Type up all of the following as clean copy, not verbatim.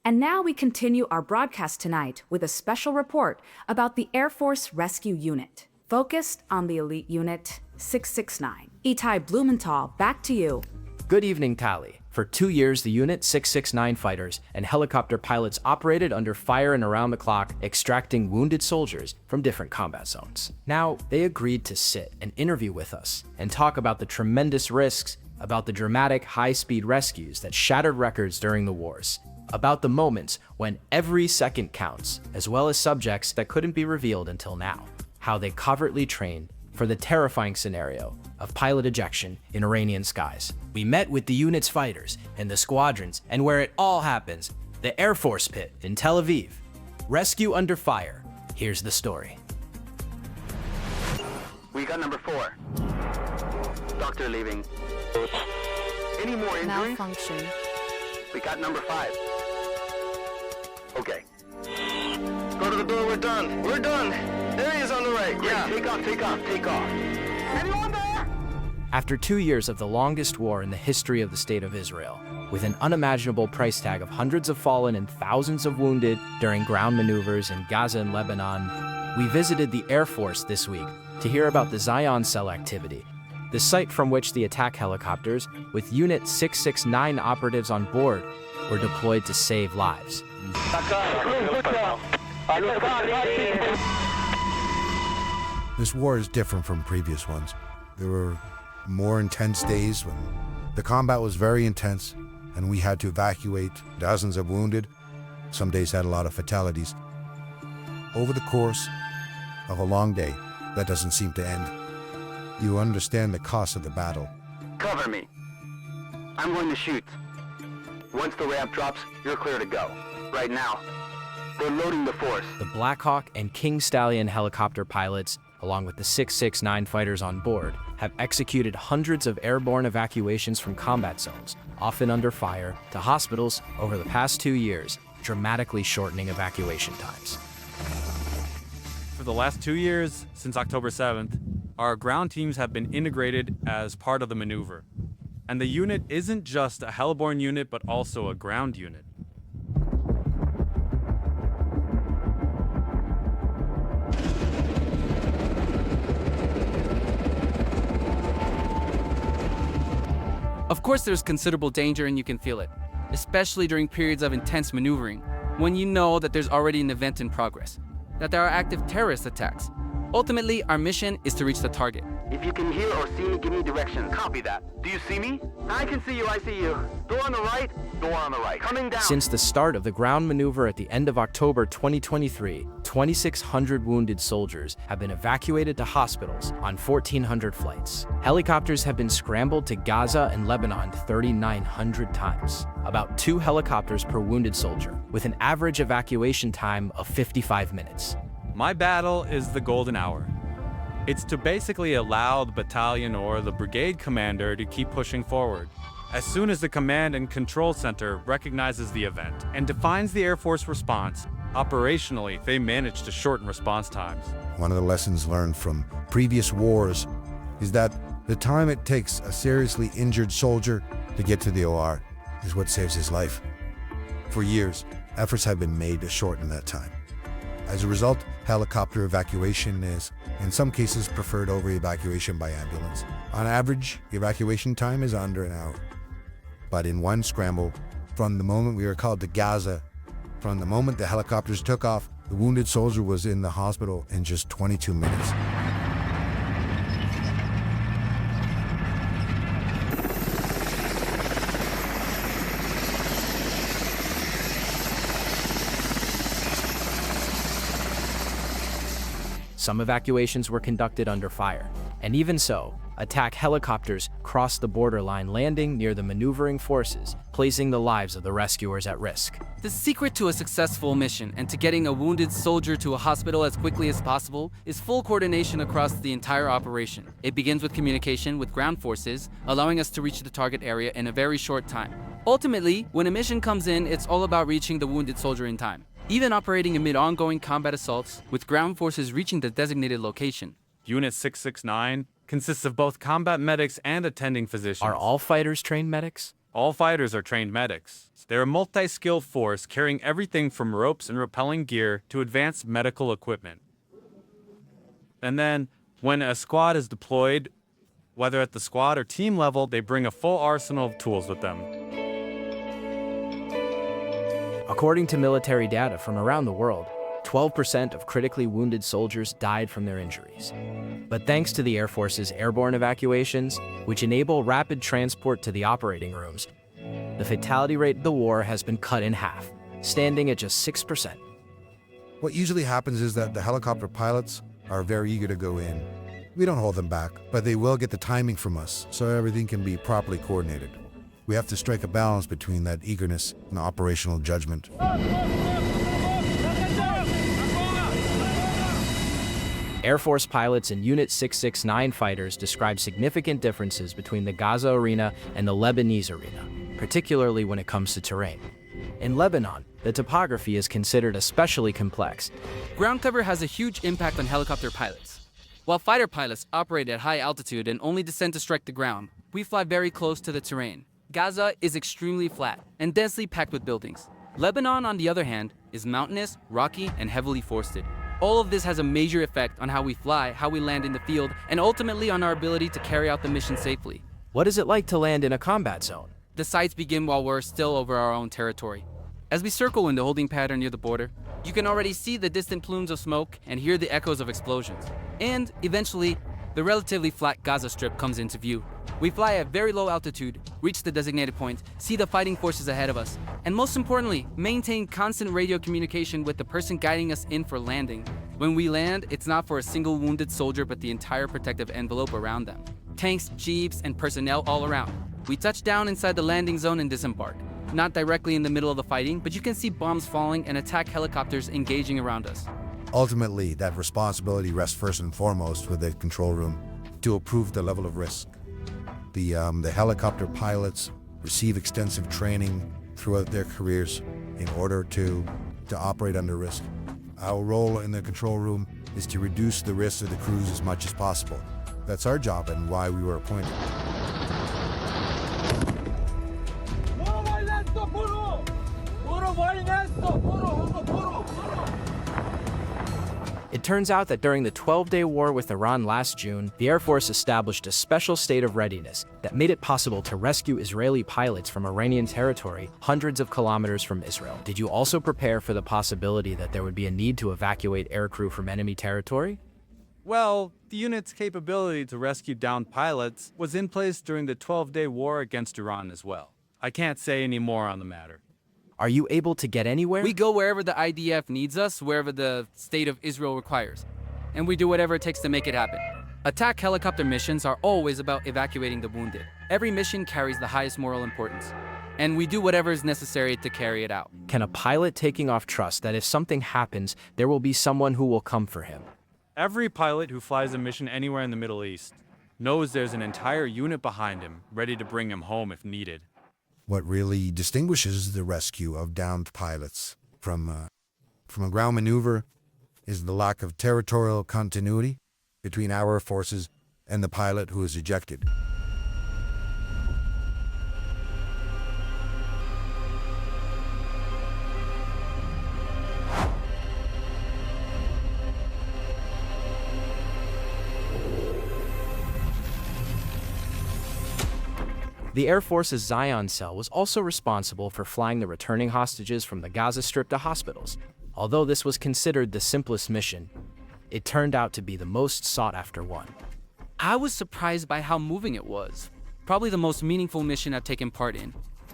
And now we continue our broadcast tonight with a special report about the Air Force Rescue Unit, focused on the elite unit 669. Itai Blumenthal, back to you. Good evening, Tali. For 2 years, the Unit 669 fighters and helicopter pilots operated under fire and around the clock, extracting wounded soldiers from different combat zones. Now, they agreed to sit and interview with us and talk about the tremendous risks, about the dramatic high-speed rescues that shattered records during the wars, about the moments when every second counts, as well as subjects that couldn't be revealed until now, how they covertly trained for the terrifying scenario of pilot ejection in Iranian skies. We met with the unit's fighters and the squadrons, and where it all happens, the Air Force Pit in Tel Aviv. Rescue under fire. Here's the story. We got number 4. Doctor leaving. Any more injuries? Malfunction. We got number 5. Okay. Go to the door, we're done. We're done. There he is on the right. Great. Yeah. Take off, take off, take off. Anyone there? After 2 years of the longest war in the history of the State of Israel, with an unimaginable price tag of hundreds of fallen and thousands of wounded during ground maneuvers in Gaza and Lebanon, we visited the Air Force this week to hear about the Zion Cell activity, the site from which the attack helicopters, with Unit 669 operatives on board, were deployed to save lives. This war is different from previous ones. There were more intense days when the combat was very intense and we had to evacuate dozens of wounded. Some days had a lot of fatalities. Over the course of a long day that doesn't seem to end, you understand the cost of the battle. Cover me. I'm going to shoot. Once the ramp drops, you're clear to go. Right now, they're loading the force. The Black Hawk and King Stallion helicopter pilots, along with the 669 fighters on board, have executed hundreds of airborne evacuations from combat zones, often under fire, to hospitals over the past 2 years, dramatically shortening evacuation times. For the last 2 years, since October 7th, our ground teams have been integrated as part of the maneuver. And the unit isn't just a heliborne unit, but also a ground unit. Of course, there's considerable danger and you can feel it, especially during periods of intense maneuvering, when you know that there's already an event in progress, that there are active terrorist attacks. Ultimately, our mission is to reach the target. If you can hear or see me, give me directions. Copy that. Do you see me? I can see you, I see you. Door on the right, door on the right. Coming down. Since the start of the ground maneuver at the end of October 2023, 2,600 wounded soldiers have been evacuated to hospitals on 1,400 flights. Helicopters have been scrambled to Gaza and Lebanon 3,900 times, about 2 helicopters per wounded soldier, with an average evacuation time of 55 minutes. My battle is the golden hour. It's to basically allow the battalion or the brigade commander to keep pushing forward. As soon as the command and control center recognizes the event and defines the Air Force response, operationally, they manage to shorten response times. One of the lessons learned from previous wars is that the time it takes a seriously injured soldier to get to the OR is what saves his life. For years, efforts have been made to shorten that time. As a result, helicopter evacuation is, in some cases, preferred over evacuation by ambulance. On average, evacuation time is under an hour. But in one scramble, from the moment we were called to Gaza, from the moment the helicopters took off, the wounded soldier was in the hospital in just 22 minutes. Some evacuations were conducted under fire, and even so, attack helicopters crossed the borderline, landing near the maneuvering forces, placing the lives of the rescuers at risk. The secret to a successful mission and to getting a wounded soldier to a hospital as quickly as possible is full coordination across the entire operation. It begins with communication with ground forces, allowing us to reach the target area in a very short time. Ultimately, when a mission comes in, it's all about reaching the wounded soldier in time, even operating amid ongoing combat assaults, with ground forces reaching the designated location. Unit 669 consists of both combat medics and attending physicians. Are all fighters trained medics? All fighters are trained medics. They're a multi-skilled force carrying everything from ropes and rappelling gear to advanced medical equipment. And then, when a squad is deployed, whether at the squad or team level, they bring a full arsenal of tools with them. According to military data from around the world, 12% of critically wounded soldiers died from their injuries. But thanks to the Air Force's airborne evacuations, which enable rapid transport to the operating rooms, the fatality rate of the war has been cut in half, standing at just 6%. What usually happens is that the helicopter pilots are very eager to go in. We don't hold them back, but they will get the timing from us, so everything can be properly coordinated. We have to strike a balance between that eagerness and operational judgment. Air Force pilots and Unit 669 fighters describe significant differences between the Gaza arena and the Lebanese arena, particularly when it comes to terrain. In Lebanon, the topography is considered especially complex. Ground cover has a huge impact on helicopter pilots. While fighter pilots operate at high altitude and only descend to strike the ground, we fly very close to the terrain. Gaza is extremely flat and densely packed with buildings. Lebanon, on the other hand, is mountainous, rocky, and heavily forested. All of this has a major effect on how we fly, how we land in the field, and ultimately on our ability to carry out the mission safely. What is it like to land in a combat zone? The sights begin while we're still over our own territory. As we circle in the holding pattern near the border, you can already see the distant plumes of smoke and hear the echoes of explosions. And eventually, the relatively flat Gaza Strip comes into view. We fly at very low altitude, reach the designated point, see the fighting forces ahead of us, and most importantly, maintain constant radio communication with the person guiding us in for landing. When we land, it's not for a single wounded soldier but the entire protective envelope around them. Tanks, jeeps, and personnel all around. We touch down inside the landing zone and disembark. Not directly in the middle of the fighting, but you can see bombs falling and attack helicopters engaging around us. Ultimately, that responsibility rests first and foremost with the control room to approve the level of risk. The helicopter pilots receive extensive training throughout their careers in order to operate under risk. Our role in the control room is to reduce the risk of the crews as much as possible. That's our job and why we were appointed. It turns out that during the 12-day war with Iran last June, the Air Force established a special state of readiness that made it possible to rescue Israeli pilots from Iranian territory hundreds of kilometers from Israel. Did you also prepare for the possibility that there would be a need to evacuate aircrew from enemy territory? Well, the unit's capability to rescue downed pilots was in place during the 12-day war against Iran as well. I can't say any more on the matter. Are you able to get anywhere? We go wherever the IDF needs us, wherever the state of Israel requires. And we do whatever it takes to make it happen. Attack helicopter missions are always about evacuating the wounded. Every mission carries the highest moral importance. And we do whatever is necessary to carry it out. Can a pilot taking off trust that if something happens, there will be someone who will come for him? Every pilot who flies a mission anywhere in the Middle East knows there's an entire unit behind him, ready to bring him home if needed. What really distinguishes the rescue of downed pilots from a ground maneuver is the lack of territorial continuity between our forces and the pilot who is ejected. The Air Force's Zion cell was also responsible for flying the returning hostages from the Gaza Strip to hospitals. Although this was considered the simplest mission, it turned out to be the most sought-after one. I was surprised by how moving it was. Probably the most meaningful mission I've taken part in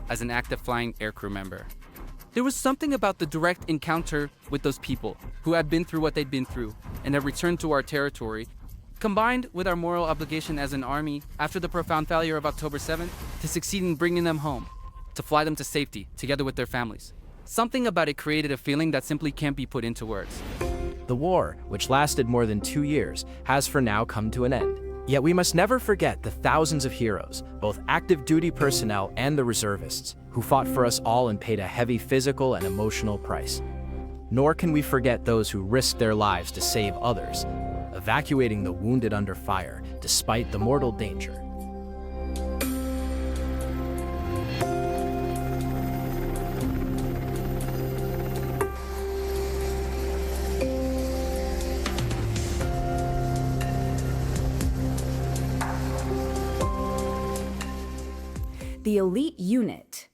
as an active flying aircrew member. There was something about the direct encounter with those people who had been through what they'd been through and had returned to our territory, combined with our moral obligation as an army after the profound failure of October 7th to succeed in bringing them home, to fly them to safety together with their families. Something about it created a feeling that simply can't be put into words. The war, which lasted more than 2 years, has for now come to an end. Yet we must never forget the thousands of heroes, both active duty personnel and the reservists, who fought for us all and paid a heavy physical and emotional price. Nor can we forget those who risked their lives to save others, evacuating the wounded under fire despite the mortal danger. the elite unit